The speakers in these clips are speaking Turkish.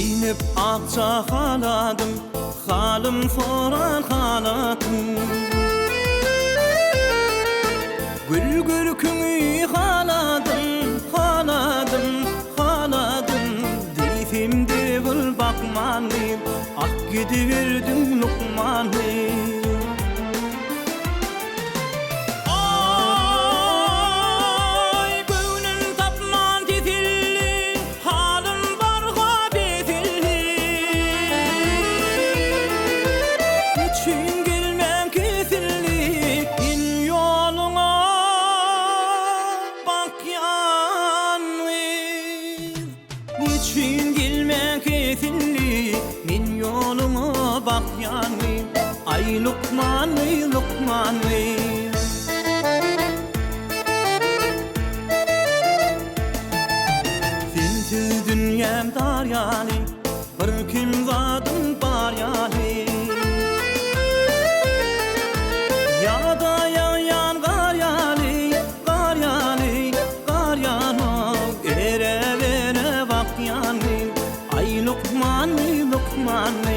giyinip akça haladım, halım soran halatım. Gül gül kümü haladım, haladım, haladım. Difimde bir bakmanlıyım, ak gidiverdim lukmanlıyım. Niçin gelmek etinli, min yoluma bak yani. Ay Lokmanlı, Lokmanlı. Sensiz dünyam dar yani, bir kim zadım var yani. Ya da yan gar yani, gar yani, gar yana. Erevene bak yani, ay Lokmanlı, Lokmanlı.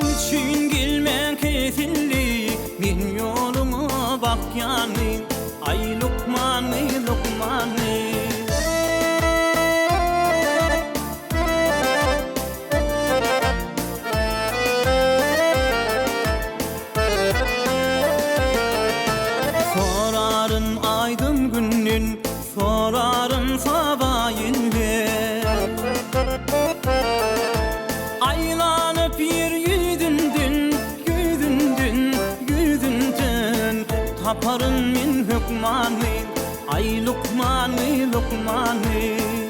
Niçin gelmek etinli, min yoluma bak yani. Ay Lokmanlı, Lokmanlı. Sorarın aydın günün, sorarın sabahın ver. Aylanıp yer yüzündün, yüzündün, yüzündün. Taparın min hükmanı, ay Lokmanlı, Lokmanlı.